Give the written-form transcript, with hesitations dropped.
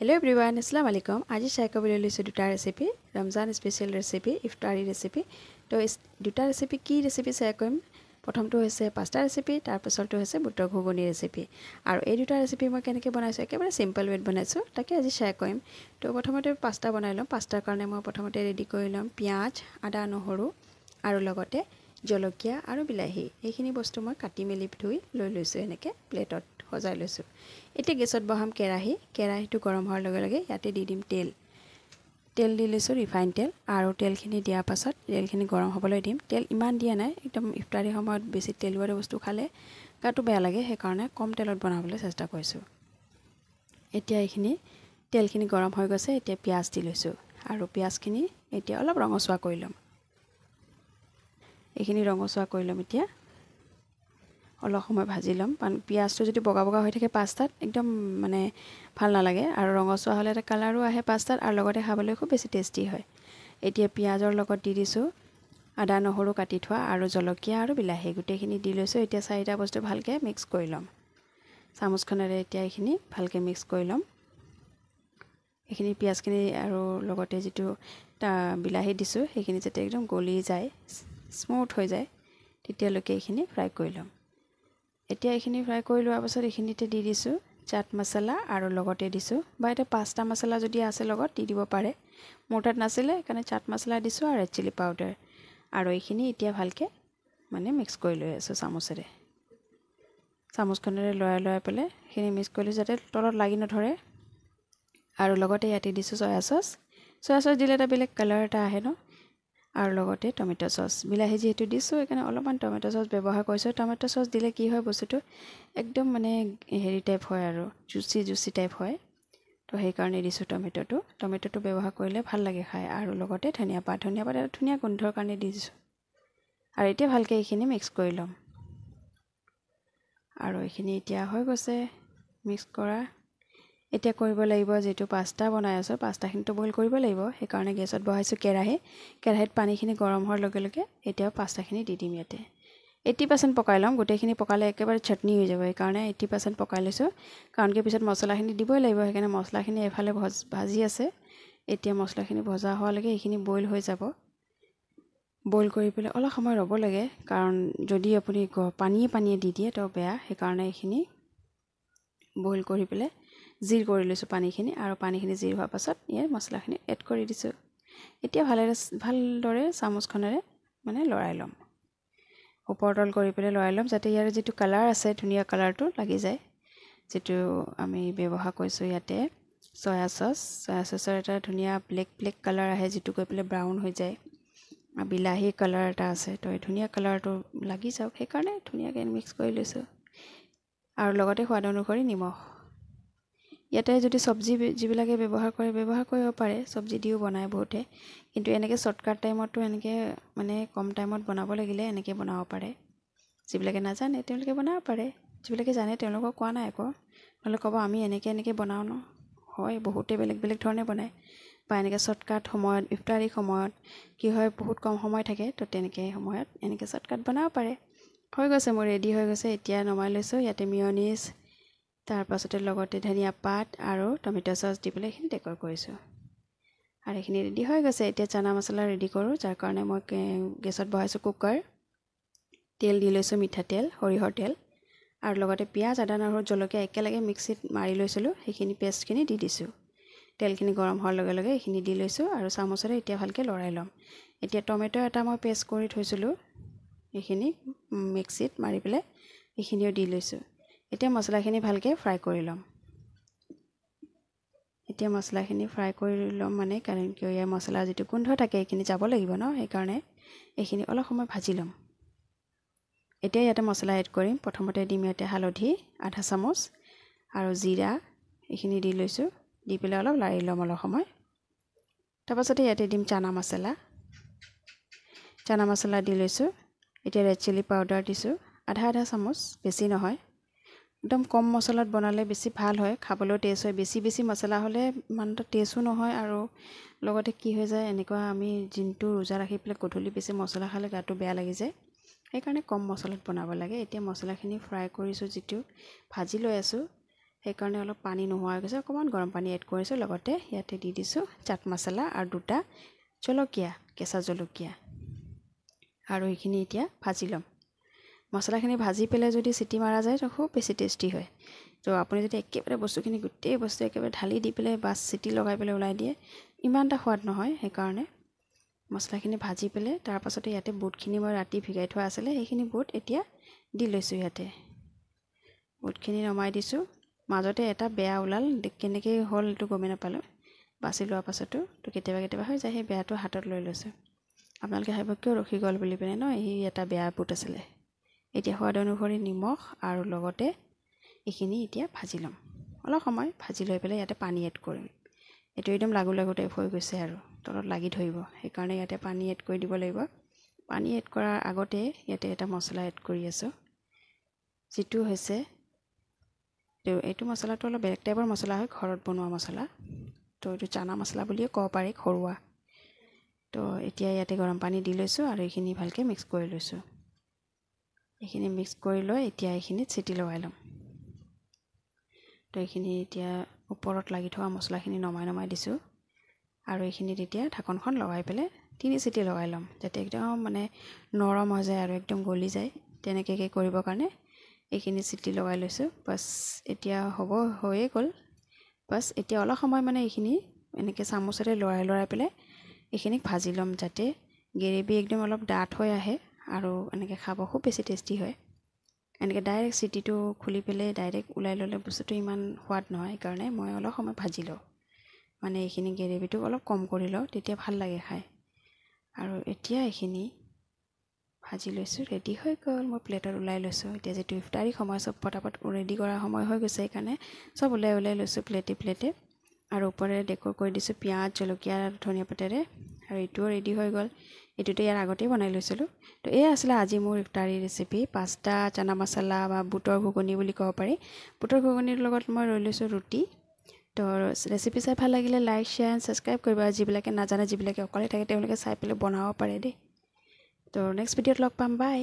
Hello everyone, Assalamu alaikum. আজি share কৰিবলৈ লৈছোঁ দুটা ৰেচিপি, ৰমজান স্পেচিয়েল ৰেচিপি, ইফতাৰী ৰেচিপি। তো দুটা ৰেচিপি কি ৰেচিপি শ্বেয়াৰ কৰিম? প্ৰথমটো হৈছে পাস্তা ৰেচিপি, তাৰ পাছৰটো হৈছে বুটৰ ঘুগুনি ৰেচিপি। আৰু এই দুটা ৰেচিপি মই কেনেকৈ বনাইছোঁ একেবাৰে সিম্পল ৱেত বনাইছোঁ, তাকে আজি শ্বেয়াৰ কৰিম। তো প্ৰথমতে পাস্তা বনাই ল'ম। পাস্তাৰ কাৰণে মই প্ৰথমতে ৰেডি কৰি ল'ম পিঁয়াজ, আদা, নহৰু আৰু লগতে জলকীয়া আৰু বিলাহী। এইখিনি বস্তু মই কাটি মেলি ধুই লৈ লৈছোঁ, এনেকৈ প্লেটত সজাই লৈছোঁ। এতিয়া গেছত বহাম কেৰাহীটো গৰম হোৱাৰ লগে লগে ইয়াতে দি দিম তেল দি লৈছোঁ, ৰিফাইন তেল। আৰু তেলখিনি দিয়াৰ পাছত তেলখিনি গৰম হ'বলৈ দিম। তেল ইমান দিয়া নাই, একদম ইফতাৰী সময়ত বেছি তেলুৱা বস্তু খালে গাটো বেয়া লাগে, সেইকাৰণে কম তেলত বনাবলৈ চেষ্টা কৰিছোঁ। এতিয়া তেলখিনি গৰম হৈ গৈছে, এতিয়া পিঁয়াজ দি লৈছোঁ আৰু পিঁয়াজখিনি এতিয়া অলপ ৰঙচুৱা কৰি ল'ম। এইখিনি ৰঙচুৱা কৰি ল'ম। এতিয়া অলপ সময় ভাজি ল'ম, কাৰণ পিঁয়াজটো যদি বগা বগা হৈ থাকে পাস্তাত একদম মানে ভাল নালাগে। আৰু ৰঙচুৱা হ'লে এটা কালাৰো আহে পাস্তাত, আৰু লগতে খাবলৈ খুব বেছি টেষ্টি হয়। এতিয়া পিঁয়াজৰ লগত দি দিছোঁ আদা, নহৰু কাটি থোৱা আৰু জলকীয়া আৰু বিলাহী, গোটেইখিনি দি লৈছোঁ। এতিয়া চাৰিটা বস্তু ভালকৈ মিক্স কৰি ল'ম চামুচখনেৰে। এতিয়া এইখিনি ভালকৈ মিক্স কৰি ল'ম। এইখিনি পিঁয়াজখিনি আৰু লগতে যিটো বিলাহী দিছোঁ সেইখিনি যাতে একদম গলি যায়, স্মুথ হৈ যায়, তেতিয়ালৈকে এইখিনি ফ্ৰাই কৰি ল'ম। এতিয়া এইখিনি ফ্ৰাই কৰি লোৱাৰ পাছত এইখিনিতে দি দিছোঁ চাট মছলা আৰু লগতে দিছোঁ, বা এতিয়া পাস্তা মছলা যদি আছে লগত দি দিব পাৰে। মোৰ তাত নাছিলে সেইকাৰণে চাট মছলা দিছোঁ আৰু ৰেড চিলি পাউডাৰ। আৰু এইখিনি এতিয়া ভালকৈ মিক্স কৰি লৈ আছোঁ চামুচখনেৰে লৰাই পেলাই সেইখিনি মিক্স কৰিলোঁ যাতে তলত লাগি নধৰে। আৰু লগতে ইয়াতে দিছোঁ চয়া চচ দিলে এটা বেলেগ কালাৰ এটা আহে ন। আৰু লগতে টমেট' চচ, বিলাহী যিহেতু দিছোঁ সেইকাৰণে অলপমান টমেট' চচ ব্যৱহাৰ কৰিছোঁ। টমেট' চচ দিলে কি হয়, বস্তুটো একদম হেৰি টাইপ হয় আৰু জুচি টাইপ হয়। তো সেইকাৰণে দিছোঁ টমেট'টো ব্যৱহাৰ কৰিলে ভাল লাগে খাই। আৰু লগতে ধনিয়া পাত এটা ধুনীয়া গোন্ধৰ কাৰণে দি দিছোঁ। আৰু এতিয়া ভালকৈ এইখিনি মিক্স কৰি ল'ম। আৰু এইখিনি এতিয়া হৈ গৈছে মিক্স কৰা। এতিয়া কৰিব লাগিব, যিটো পাস্তা বনাই আছোঁ পাস্তাখিনিতো বইল কৰিব লাগিব, সেইকাৰণে গেছত বহাইছোঁ কেৰাহীত পানীখিনি গৰম হোৱাৰ লগে লগে এতিয়া পাস্তাখিনি দি দিম। ইয়াতে 80% পকাই ল'ম, গোটেইখিনি পকালে একেবাৰে চাটনি হৈ যাব, সেইকাৰণে 80% পকাই লৈছোঁ। কাৰণ কি পিছত মছলাখিনি দিবই লাগিব, সেইকাৰণে মছলাখিনি এফালে ভাজি আছে। এতিয়া মছলাখিনি ভজা হোৱালৈকে এইখিনি বইল হৈ যাব। বইল কৰি পেলাই অলপ সময় ৰ'ব লাগে, কাৰণ যদি আপুনি পানীয়ে দি দিয়ে তো বেয়া, সেইকাৰণে এইখিনি বইল কৰি পেলাই জিৰ কৰি লৈছোঁ পানীখিনি। আৰু পানীখিনি জিৰ হোৱাৰ পাছত ইয়াৰ মছলাখিনি এড কৰি দিছোঁ। এতিয়া ভালদৰে চামুচখনেৰে লৰাই ল'ম, ওপৰ তল কৰি পেলাই লৰাই ল'ম, যাতে ইয়াৰ যিটো কালাৰ আছে ধুনীয়া কালাৰটো লাগি যায়। যিটো আমি ব্যৱহাৰ কৰিছোঁ ইয়াতে চয়া চচৰ এটা ধুনীয়া ব্লেক কালাৰ আহে, যিটো গৈ পেলাই ব্ৰাউন হৈ যায়। বিলাহী কালাৰ এটা আছে, তো এই ধুনীয়া কালাৰটো লাগি যাওক, সেইকাৰণে ধুনীয়াকৈ মিক্স কৰি লৈছোঁ। আৰু লগতে সোৱাদ অনুসৰি নিমখ। ইয়াতে যদি চব্জি যিবিলাকে ব্যৱহাৰ কৰিব পাৰে, চব্জি দিও বনায় বহুতে, কিন্তু এনেকৈ শ্বৰ্টকাট টাইমতো এনেকৈ কম টাইমত বনাব লাগিলে এনেকৈ বনাব পাৰে। যিবিলাকে নাজানে তেওঁলোকে বনাব পাৰে, যিবিলাকে জানে তেওঁলোকক কোৱা নাই আকৌ, নহ'লে ক'ব আমি এনেকৈ বনাওঁ ন। হয়, বহুতে বেলেগ ধৰণে বনায়, বা এনেকৈ শ্বৰ্টকাট সময়ত ইফতাৰী সময়ত কি হয়, বহুত কম সময় থাকে, তো তেনেকৈ সময়ত এনেকৈ শ্বৰ্টকাট বনাব পাৰে। হৈ গৈছে, মোৰ ৰেডি হৈ গৈছে। এতিয়া নমাই লৈছোঁ। ইয়াতে মিয়নিজ, তাৰপাছতে লগতে ধনিয়া পাত আৰু টমেট' চচ দি পেলাই এইখিনি ডেকৰ কৰিছোঁ। আৰু এইখিনি ৰেডি হৈ গৈছে। এতিয়া চানা মছলা ৰেডি কৰোঁ, যাৰ কাৰণে মই গেছত বহাইছোঁ কুকাৰ। তেল দি লৈছোঁ, মিঠাতেল, সৰিয়হৰ তেল, আৰু লগতে পিঁয়াজ, আদা, নহৰু, জলকীয়া একেলগে মিক্সিত মাৰি লৈছিলোঁ, সেইখিনি পেষ্টখিনি দি দিছোঁ। তেলখিনি গৰম হোৱাৰ লগে লগে এইখিনি দি লৈছোঁ আৰু চামুচেৰে এতিয়া ভালকৈ লৰাই ল'ম। এতিয়া টমেট' এটা মই পেষ্ট কৰি থৈছিলোঁ, এইখিনি মিক্সিত মাৰি পেলাই এইখিনিও দি লৈছোঁ। এতিয়া মছলাখিনি ভালকৈ ফ্ৰাই কৰি ল'ম। কাৰণ কিয় ইয়াৰ মছলাৰ যিটো গোন্ধ থাকে এইখিনি যাব লাগিব ন, সেইকাৰণে এইখিনি অলপ সময় ভাজি ল'ম। এতিয়া ইয়াতে মছলা এড কৰিম। প্ৰথমতে দিম ইয়াতে হালধি আধা চামুচ আৰু জিৰা, এইখিনি দি লৈছোঁ। দি পেলাই অলপ লাৰি ল'ম অলপ সময়। তাৰপাছতে ইয়াতে দিম চানা মছলা দি লৈছোঁ। এতিয়া ৰেড চিলি পাউডাৰ দিছোঁ আধা চামুচ, বেছি নহয়। একদম কম মছলাত বনালে বেছি ভাল হয়, খাবলৈও টেষ্ট হয়। বেছি মছলা হ'লে ইমানটা টেষ্টো নহয়, আৰু লগতে কি হৈ যায়, এনেকুৱা আমি দিনটো ৰোজা ৰাখি পেলাই গধূলি বেছি মছলা খালে গাটো বেয়া লাগি যায়, সেইকাৰণে কম মছলাত বনাব লাগে। এতিয়া মছলাখিনি ফ্ৰাই কৰিছোঁ, যিটো ভাজি লৈ আছোঁ সেইকাৰণে অলপ পানী নোহোৱা হৈ গৈছে অকণমান গৰম পানী এড কৰিছোঁ লগতে ইয়াতে দি দিছোঁ চাট মছলা আৰু 2টা জলকীয়া কেঁচা জলকীয়া আৰু এইখিনি এতিয়া ভাজি ল'ম মছলাখিনি ভাজি পেলাই যদি চিটি মাৰা যায় তো খুব বেছি টেষ্টি হয় তো আপুনি যদি একেবাৰে বস্তুখিনি গোটেই বস্তু একেবাৰে ঢালি দি পেলাই বাছ চিটি লগাই পেলাই ওলাই দিয়ে ইমান এটা সোৱাদ নহয় সেইকাৰণে মছলাখিনি ভাজি পেলাই তাৰ পাছতে ইয়াতে বুটখিনি মই ৰাতি ভিগাই থোৱা আছিলে সেইখিনি বুট এতিয়া দি লৈছোঁ ইয়াতে বুটখিনি নমাই দিছোঁ মাজতে এটা বেয়া ওলাল কেনেকৈ হ'ল এইটো গমেই নাপালোঁ বাছি লোৱাৰ পাছতো তো কেতিয়াবা হৈ যায় সেই বেয়াটো হাতত লৈ লৈছোঁ আপোনালোকে ভাবিব কিয় ৰখি গ'ল বুলি পেলাই ন এই এটা বেয়া বুট আছিলে এতিয়া সোৱাদ অনুসৰি নিমখ আৰু লগতে এইখিনি এতিয়া ভাজি ল'ম অলপ সময় ভাজি লৈ পেলাই ইয়াতে পানী এড কৰিম এইটো একদম লাগু টাইপ হৈ গৈছে আৰু তলত লাগি ধৰিব সেইকাৰণে ইয়াতে পানী এড কৰি দিব লাগিব পানী এড কৰাৰ আগতে ইয়াতে এটা মছলা এড কৰি আছোঁ যিটো হৈছে এইটো মছলাটো অলপ বেলেগ টাইপৰ মছলা হয় ঘৰত বনোৱা মছলা তো এইটো চানা মছলা বুলিয়ে ক'ব পাৰি ঘৰুৱা তো এতিয়া ইয়াতে গৰম পানী দি লৈছোঁ আৰু এইখিনি ভালকৈ মিক্স কৰি লৈছোঁ এইখিনি মিক্স কৰি লৈ এতিয়া এইখিনিত চিটি লগাই ল'ম তো এইখিনি এতিয়া ওপৰত লাগি থকা মছলাখিনি নমাই দিছোঁ আৰু এইখিনিত এতিয়া ঢাকনখন লগাই পেলাই 3 চিটি লগাই ল'ম যাতে একদম মানে নৰম হৈ যায় আৰু একদম গলি যায় তেনেকৈ কৰিবৰ কাৰণে এইখিনি চিটি লগাই লৈছোঁ বাছ এতিয়া হৈয়ে গ'ল বাছ এতিয়া অলপ সময় মানে এইখিনি এনেকৈ চামুচেৰে লৰাই পেলাই এইখিনিক ভাজি ল'ম যাতে গ্ৰেভি একদম অলপ ডাঠ হৈ আহে আৰু এনেকৈ খাব খুব বেছি টেষ্টি হয় এনেকৈ ডাইৰেক্ট চিটিটো খুলি পেলাই ডাইৰেক্ট ওলাই ল'লে বস্তুটো ইমান সোৱাদ নহয় সেইকাৰণে মই অলপ সময় ভাজি লওঁ মানে এইখিনি গ্ৰেভিটো অলপ কম কৰি লওঁ তেতিয়া ভাল লাগে খাই আৰু এতিয়া এইখিনি ভাজি লৈছোঁ ৰেডি হৈ গ'ল মই প্লেটত ওলাই লৈছোঁ এতিয়া যিটো ইফতাৰী সময় চব পটাপট ৰেডি কৰা সময় হৈ গৈছে সেইকাৰণে চব ওলাই লৈছোঁ প্লেটে আৰু ওপৰে ডেক'ৰ কৰি দিছোঁ পিঁয়াজ জলকীয়া ধনিয়া পাতেৰে আৰু এইটোও ৰেডি হৈ গ'ল এইটোতো ইয়াৰ আগতেই বনাই লৈছিলোঁ তো এয়া আছিলে আজি মোৰ ইফতাৰী ৰেচিপি পাস্তা চানা মছলা বা বুটৰ ঘুগুনি বুলি ক'ব পাৰি বুটৰ ঘুগুনিৰ লগত মই লৈ লৈছোঁ ৰুটি তো ৰেচিপি চাই ভাল লাগিলে লাইক শ্বেয়াৰ এণ্ড ছাবস্ক্ৰাইব কৰিবা যিবিলাকে নাজানে যিবিলাকে অকলে থাকে তেওঁলোকে চাই পেলাই বনাব পাৰে দেই তো নেক্সট ভিডিঅ'ত লগ পাম বাই